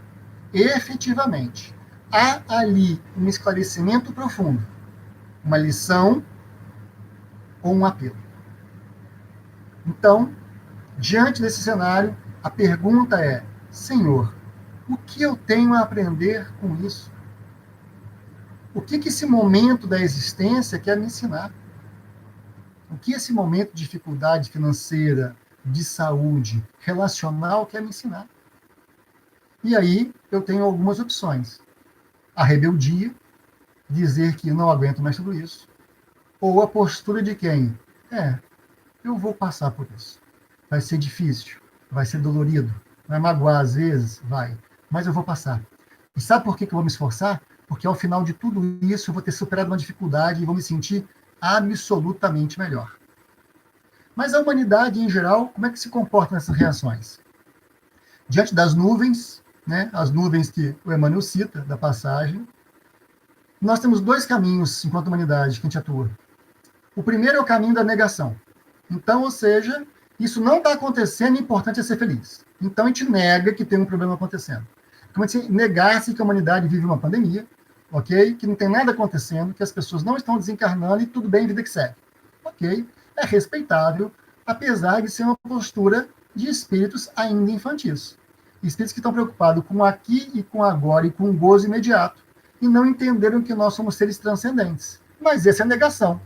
efetivamente, há ali um esclarecimento profundo, uma lição ou um apelo. Então, diante desse cenário, a pergunta é: Senhor, o que eu tenho a aprender com isso? O que esse momento da existência quer me ensinar? O que esse momento de dificuldade financeira, de saúde, relacional quer me ensinar? E aí eu tenho algumas opções. A rebeldia, dizer que não aguento mais tudo isso, ou a postura de quem? Eu vou passar por isso. Vai ser difícil, vai ser dolorido, vai magoar às vezes, vai, mas eu vou passar. E sabe por que eu vou me esforçar? Porque ao final de tudo isso eu vou ter superado uma dificuldade e vou me sentir absolutamente melhor. Mas a humanidade, em geral, como é que se comporta nessas reações? Diante das nuvens, né, as nuvens que o Emmanuel cita, da passagem, nós temos dois caminhos, enquanto humanidade, que a gente atua. O primeiro é o caminho da negação. Então, ou seja, isso não está acontecendo, o importante é ser feliz. Então, a gente nega que tem um problema acontecendo. Como se negasse que a humanidade vive uma pandemia, ok? Que não tem nada acontecendo, que as pessoas não estão desencarnando e tudo bem, vida que segue. Ok? É respeitável, apesar de ser uma postura de espíritos ainda infantis. Espíritos que estão preocupados com o aqui e com o agora e com o gozo imediato, e não entenderam que nós somos seres transcendentes. Mas essa é a negação.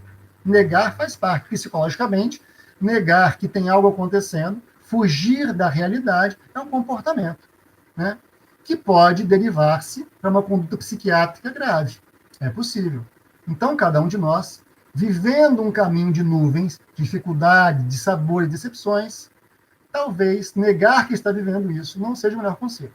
Negar faz parte, psicologicamente, negar que tem algo acontecendo, fugir da realidade, é um comportamento, né, que pode derivar-se para uma conduta psiquiátrica grave. É possível. Então, cada um de nós, vivendo um caminho de nuvens, dificuldade, de sabor e decepções, talvez negar que está vivendo isso não seja o melhor conselho.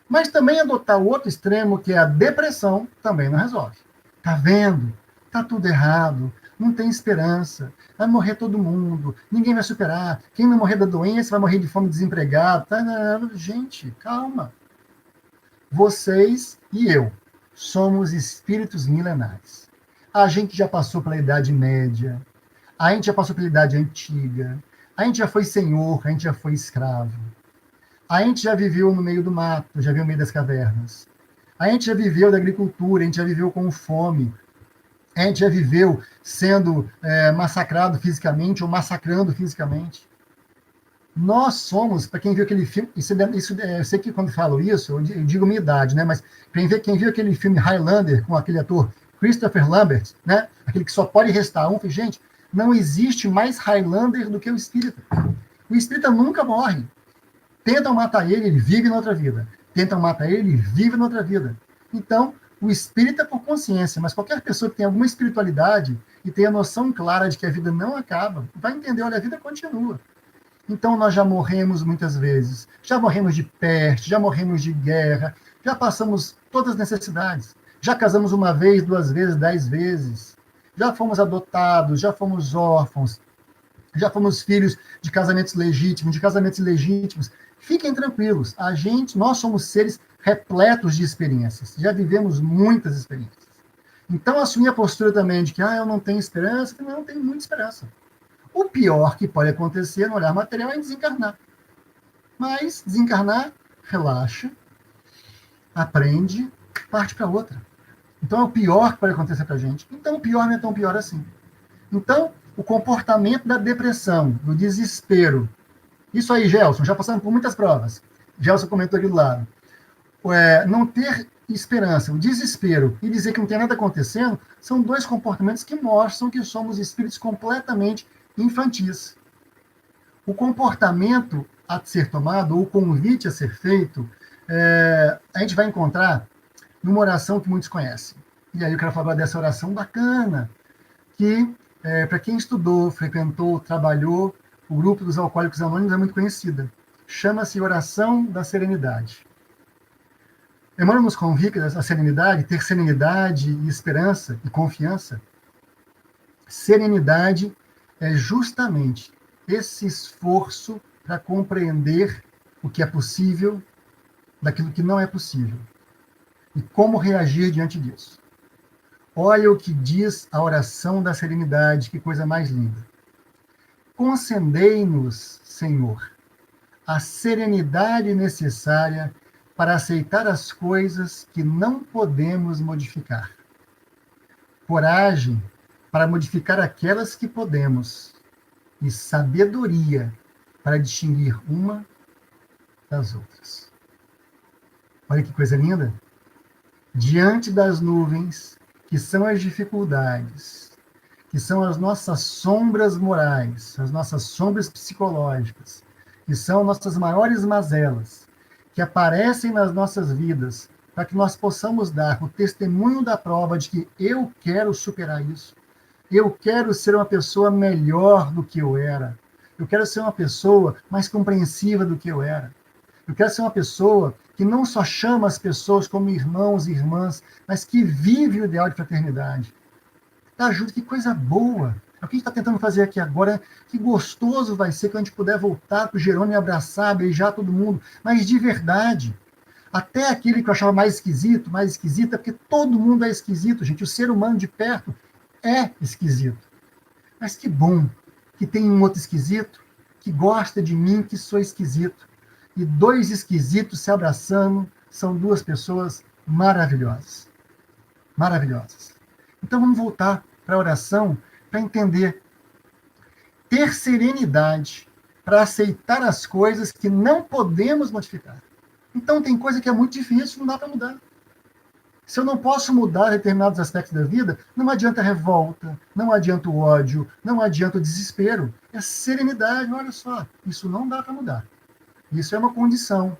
Mas também adotar o outro extremo, que é a depressão, também não resolve. Tá vendo? Tá tudo errado, não tem esperança, vai morrer todo mundo, ninguém vai superar, quem não morrer da doença vai morrer de fome, desempregado. Gente, calma. Vocês e eu somos espíritos milenares. A gente já passou pela Idade Média, a gente já passou pela Idade Antiga, a gente já foi senhor, a gente já foi escravo. A gente já viveu no meio do mato, já viveu no meio das cavernas. A gente já viveu da agricultura, a gente já viveu com fome. A gente já viveu sendo massacrado fisicamente ou massacrando fisicamente. Nós somos, para quem viu aquele filme, eu sei que quando falo isso, eu digo minha idade, né? Mas quem viu aquele filme Highlander com aquele ator Christopher Lambert, né? Aquele que só pode restar um, gente, não existe mais Highlander do que o espírita. O espírita nunca morre. Tentam matar ele, ele vive na outra vida. Tentam matar ele, ele vive na outra vida. Então, o espírita é por consciência, mas qualquer pessoa que tem alguma espiritualidade e tenha a noção clara de que a vida não acaba, vai entender, olha, a vida continua. Então, nós já morremos muitas vezes, já morremos de peste, já morremos de guerra, já passamos todas as necessidades, já casamos uma vez, 2 vezes, 10 vezes, já fomos adotados, já fomos órfãos, já fomos filhos de casamentos legítimos, de casamentos ilegítimos. Fiquem tranquilos, nós somos seres repletos de experiências, já vivemos muitas experiências. Então, assumir a postura também de que eu não tenho esperança, também não tenho muita esperança. O pior que pode acontecer no olhar material é desencarnar. Mas desencarnar, relaxa, aprende, parte para outra. Então, é o pior que pode acontecer para a gente. Então, o pior não é tão pior assim. Então, o comportamento da depressão, do desespero. Isso aí, Gelson, já passando por muitas provas. Gelson comentou aqui do lado. Não ter esperança, o desespero e dizer que não tem nada acontecendo, são dois comportamentos que mostram que somos espíritos completamente infantis. O comportamento a ser tomado, ou o convite a ser feito, a gente vai encontrar numa oração que muitos conhecem. E aí eu quero falar dessa oração bacana, que, para quem estudou, frequentou, trabalhou, o grupo dos Alcoólicos Anônimos é muito conhecida. Chama-se Oração da Serenidade. Emmanuel nos convida a serenidade, ter serenidade e esperança e confiança. Serenidade é justamente esse esforço para compreender o que é possível daquilo que não é possível e como reagir diante disso. Olha o que diz a oração da serenidade, que coisa mais linda. Concedei-nos, Senhor, a serenidade necessária para aceitar as coisas que não podemos modificar. Coragem para modificar aquelas que podemos. E sabedoria para distinguir uma das outras. Olha que coisa linda. Diante das nuvens, que são as dificuldades, que são as nossas sombras morais, as nossas sombras psicológicas, que são nossas maiores mazelas, que aparecem nas nossas vidas, para que nós possamos dar o testemunho da prova de que eu quero superar isso. Eu quero ser uma pessoa melhor do que eu era. Eu quero ser uma pessoa mais compreensiva do que eu era. Eu quero ser uma pessoa que não só chama as pessoas como irmãos e irmãs, mas que vive o ideal de fraternidade. Tá junto, que coisa boa. É o que a gente está tentando fazer aqui agora. Que gostoso vai ser quando a gente puder voltar para o Jerônimo e abraçar, beijar todo mundo. Mas de verdade. Até aquele que eu achava mais esquisita, porque todo mundo é esquisito, gente. O ser humano de perto é esquisito. Mas que bom que tem um outro esquisito que gosta de mim, que sou esquisito. E dois esquisitos se abraçando são duas pessoas maravilhosas. Maravilhosas. Então vamos voltar para a oração para entender. Ter serenidade para aceitar as coisas que não podemos modificar. Então tem coisa que é muito difícil, não dá para mudar. Se eu não posso mudar determinados aspectos da vida, não adianta a revolta, não adianta o ódio, não adianta o desespero. É serenidade, olha só, isso não dá para mudar. Isso é uma condição.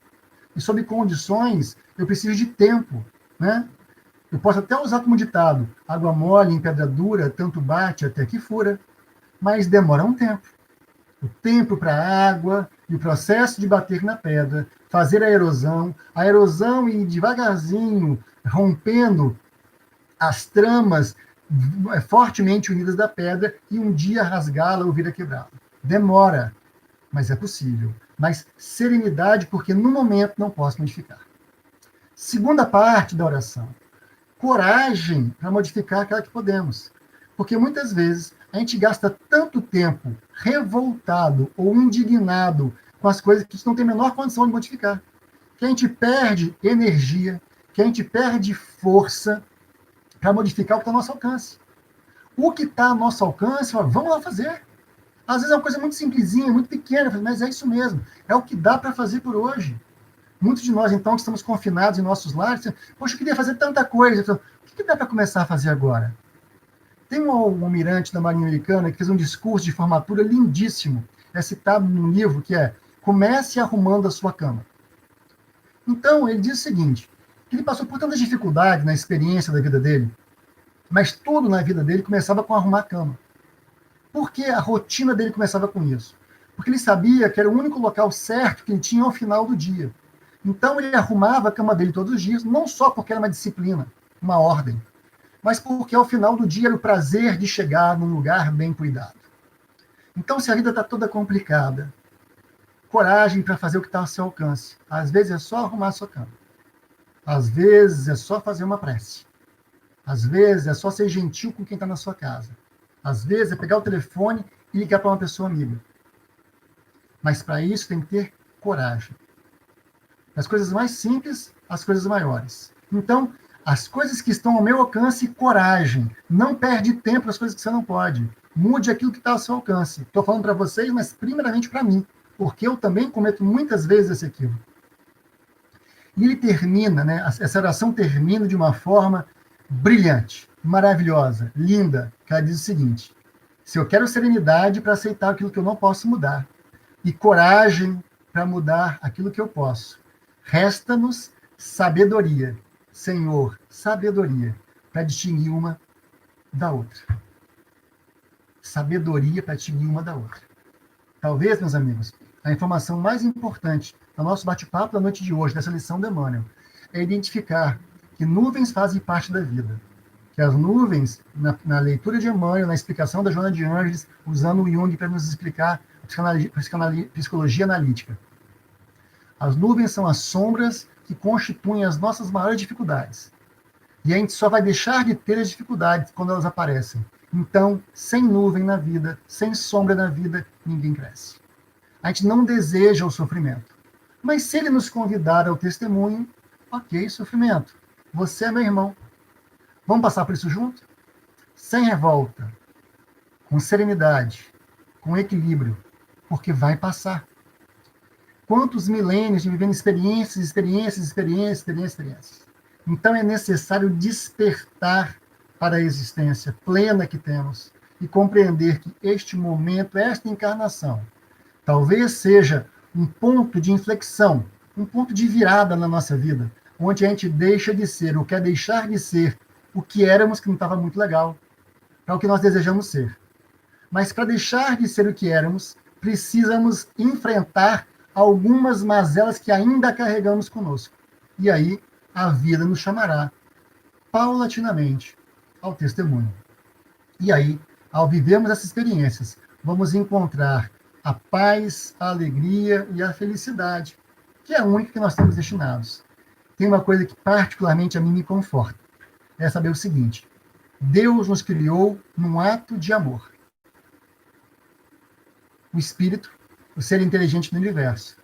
E sob condições, eu preciso de tempo, né? Eu posso até usar como ditado, água mole em pedra dura, tanto bate até que fura, mas demora um tempo. O tempo para a água e o processo de bater na pedra, fazer a erosão ir devagarzinho, rompendo as tramas fortemente unidas da pedra e um dia rasgá-la ou vir a quebrá-la. Demora, mas é possível. Mas serenidade, porque no momento não posso modificar. Segunda parte da oração. Coragem para modificar aquela que podemos. Porque muitas vezes a gente gasta tanto tempo revoltado ou indignado com as coisas que a gente não tem a menor condição de modificar. Que a gente perde energia, que a gente perde força para modificar o que está ao nosso alcance. O que está ao nosso alcance, vamos lá fazer. Às vezes é uma coisa muito simplesinha, muito pequena, mas é isso mesmo. É o que dá para fazer por hoje. Muitos de nós, então, que estamos confinados em nossos lares, poxa, eu queria fazer tanta coisa. Então, o que dá para começar a fazer agora? Tem um almirante da Marinha Americana que fez um discurso de formatura lindíssimo. É citado num livro que é Comece arrumando a sua cama. Então, ele diz o seguinte, que ele passou por tanta dificuldade na experiência da vida dele, mas tudo na vida dele começava com arrumar a cama. Por que a rotina dele começava com isso? Porque ele sabia que era o único local certo que ele tinha ao final do dia. Então, ele arrumava a cama dele todos os dias, não só porque era uma disciplina, uma ordem, mas porque ao final do dia era o prazer de chegar num lugar bem cuidado. Então, se a vida está toda complicada, coragem para fazer o que está ao seu alcance. Às vezes é só arrumar a sua cama. Às vezes é só fazer uma prece. Às vezes é só ser gentil com quem está na sua casa. Às vezes é pegar o telefone e ligar para uma pessoa amiga. Mas para isso tem que ter coragem. Das coisas mais simples às coisas maiores. Então, as coisas que estão ao meu alcance, coragem. Não perde tempo nas coisas que você não pode. Mude aquilo que está ao seu alcance. Estou falando para vocês, mas primeiramente para mim. Porque eu também cometo muitas vezes esse equívoco. E ele termina, né? Essa oração termina de uma forma brilhante, maravilhosa, linda, que ela diz o seguinte: se eu quero serenidade para aceitar aquilo que eu não posso mudar, e coragem para mudar aquilo que eu posso, resta-nos sabedoria, Senhor, sabedoria, para distinguir uma da outra. Sabedoria para distinguir uma da outra. Talvez, meus amigos, a informação mais importante do nosso bate-papo da noite de hoje, dessa lição de Emmanuel, é identificar que nuvens fazem parte da vida. Que as nuvens, na leitura de Emmanuel, na explicação da Joana de Ângeles, usando o Jung para nos explicar a psicologia analítica. As nuvens são as sombras que constituem as nossas maiores dificuldades. E a gente só vai deixar de ter as dificuldades quando elas aparecem. Então, sem nuvem na vida, sem sombra na vida, ninguém cresce. A gente não deseja o sofrimento. Mas se ele nos convidar ao testemunho, ok, sofrimento. Você é meu irmão. Vamos passar por isso junto? Sem revolta, com serenidade, com equilíbrio, porque vai passar. Quantos milênios de vivendo experiências. Então é necessário despertar para a existência plena que temos e compreender que este momento, esta encarnação, talvez seja um ponto de inflexão, um ponto de virada na nossa vida, onde a gente deixa de ser, ou quer deixar de ser, o que éramos, que não estava muito legal, para o que nós desejamos ser. Mas para deixar de ser o que éramos, precisamos enfrentar algumas mazelas que ainda carregamos conosco. E aí a vida nos chamará, paulatinamente, ao testemunho. E aí, ao vivermos essas experiências, vamos encontrar a paz, a alegria e a felicidade, que é a única que nós temos destinados. Tem uma coisa que particularmente a mim me conforta, é saber o seguinte: Deus nos criou num ato de amor. O espírito, o ser inteligente do universo,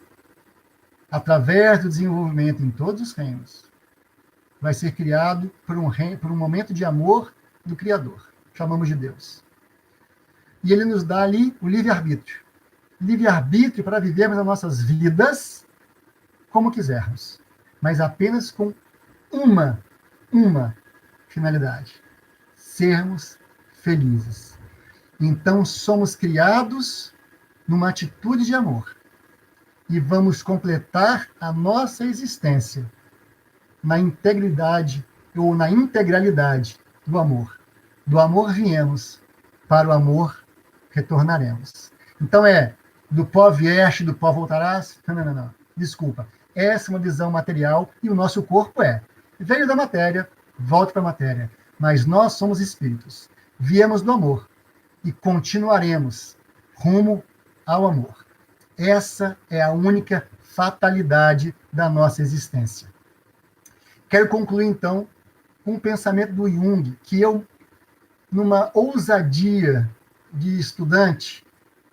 através do desenvolvimento em todos os reinos, vai ser criado por um momento de amor do Criador. Chamamos de Deus. E ele nos dá ali o livre-arbítrio. Livre-arbítrio para vivermos as nossas vidas como quisermos, mas apenas com uma finalidade: sermos felizes. Então somos criados numa atitude de amor e vamos completar a nossa existência na integridade ou na integralidade do amor. Do amor viemos, para o amor retornaremos. Então do pó vieste, do pó voltarás? Não. Desculpa. Essa é uma visão material e o nosso corpo veio da matéria, volta para a matéria. Mas nós somos espíritos. Viemos do amor e continuaremos rumo ao amor. Essa é a única fatalidade da nossa existência. Quero concluir, então, com um pensamento do Jung, que eu, numa ousadia de estudante,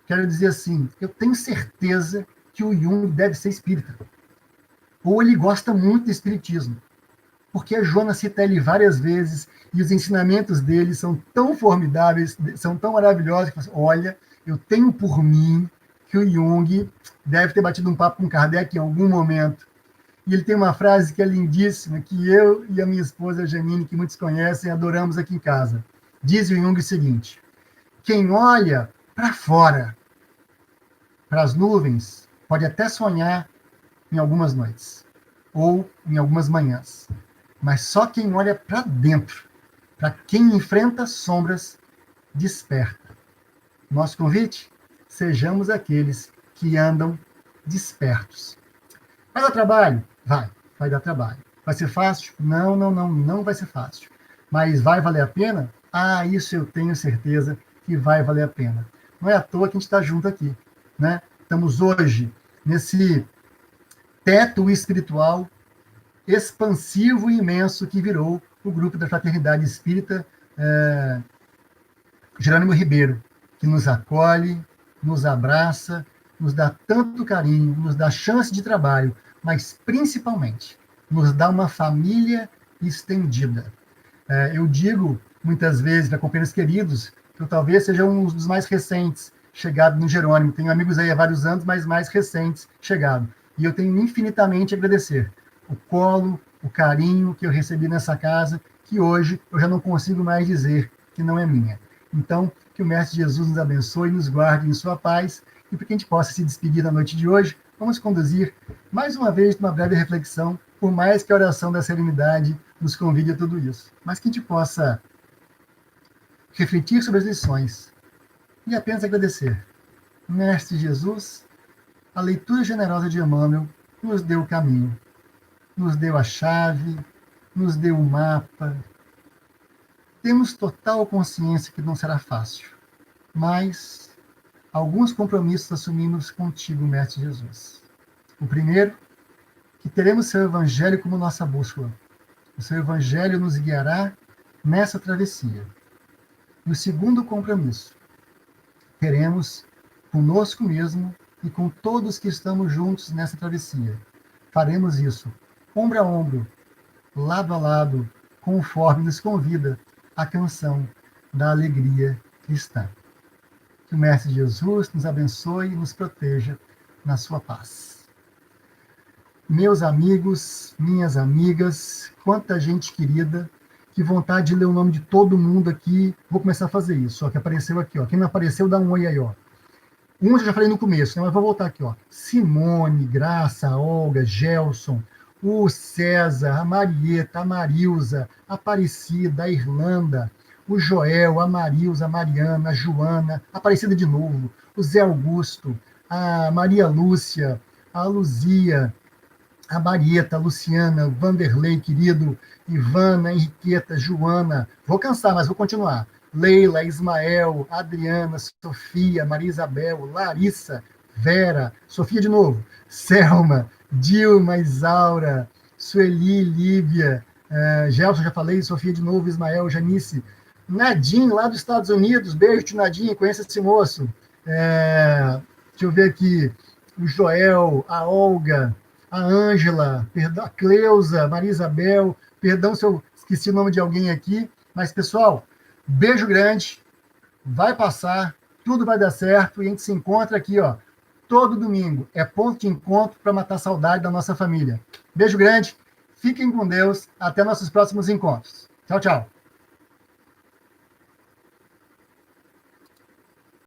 quero dizer assim: eu tenho certeza que o Jung deve ser espírita. Ou ele gosta muito do espiritismo. Porque a Joana cita ele várias vezes e os ensinamentos dele são tão formidáveis, são tão maravilhosos, que olha, eu tenho por mim que o Jung deve ter batido um papo com Kardec em algum momento. E ele tem uma frase que é lindíssima, que eu e a minha esposa Janine, que muitos conhecem, adoramos aqui em casa. Diz o Jung o seguinte: quem olha para fora, para as nuvens, pode até sonhar em algumas noites, ou em algumas manhãs. Mas só quem olha para dentro, para quem enfrenta sombras, desperta. Nosso convite? Sejamos aqueles que andam despertos. Vai dar trabalho? Vai dar trabalho. Vai ser fácil? Não vai ser fácil. Mas vai valer a pena? Isso eu tenho certeza que vai valer a pena. Não é à toa que a gente está junto aqui, né? Estamos hoje nesse teto espiritual expansivo e imenso que virou o grupo da Fraternidade Espírita Jerônimo Ribeiro, que nos acolhe, nos abraça, nos dá tanto carinho, nos dá chance de trabalho, mas principalmente nos dá uma família estendida. Eu digo muitas vezes para companheiros queridos que eu talvez seja um dos mais recentes chegados no Jerônimo. Tenho amigos aí há vários anos, mas mais recentes chegados. E eu tenho infinitamente a agradecer o colo, o carinho que eu recebi nessa casa, que hoje eu já não consigo mais dizer que não é minha. Então, que o Mestre Jesus nos abençoe e nos guarde em sua paz, e para que a gente possa se despedir na noite de hoje, vamos conduzir mais uma vez uma breve reflexão, por mais que a oração da serenidade nos convide a tudo isso, mas que a gente possa refletir sobre as lições e apenas agradecer. Mestre Jesus, a leitura generosa de Emmanuel nos deu o caminho, nos deu a chave, nos deu o mapa. Temos total consciência que não será fácil, mas alguns compromissos assumimos contigo, Mestre Jesus. O primeiro, que teremos seu Evangelho como nossa bússola. O seu Evangelho nos guiará nessa travessia. E o segundo compromisso, teremos conosco mesmo e com todos que estamos juntos nessa travessia. Faremos isso ombro a ombro, lado a lado, conforme nos convida a canção da alegria cristã. Que o Mestre Jesus nos abençoe e nos proteja na sua paz. Meus amigos, minhas amigas, quanta gente querida, que vontade de ler o nome de todo mundo aqui. Vou começar a fazer isso, ó, que apareceu aqui. Ó. Quem não apareceu, dá um oi aí. Ó. Eu já falei no começo, né, mas vou voltar aqui. Ó. Simone, Graça, Olga, Gelson, o César, a Marieta, a Marilza, a Aparecida, a Irlanda, o Joel, a Marilza, a Mariana, a Joana, a Aparecida de novo, o Zé Augusto, a Maria Lúcia, a Luzia, a Marieta, a Luciana, o Vanderlei, querido, Ivana, Henriqueta, Joana, vou cansar, mas vou continuar, Leila, Ismael, Adriana, Sofia, Maria Isabel, Larissa, Vera, Sofia de novo, Selma, Dilma, Isaura, Sueli, Lívia, Gelson, já falei, Sofia de novo, Ismael, Janice, Nadim, lá dos Estados Unidos, beijo de Nadim, conheça esse moço. Deixa eu ver aqui, o Joel, a Olga, a Ângela, a Cleusa, Maria Isabel, perdão se eu esqueci o nome de alguém aqui, mas, pessoal, beijo grande, vai passar, tudo vai dar certo, e a gente se encontra aqui, ó, todo domingo. É ponto de encontro para matar a saudade da nossa família. Beijo grande, fiquem com Deus, até nossos próximos encontros. Tchau, tchau.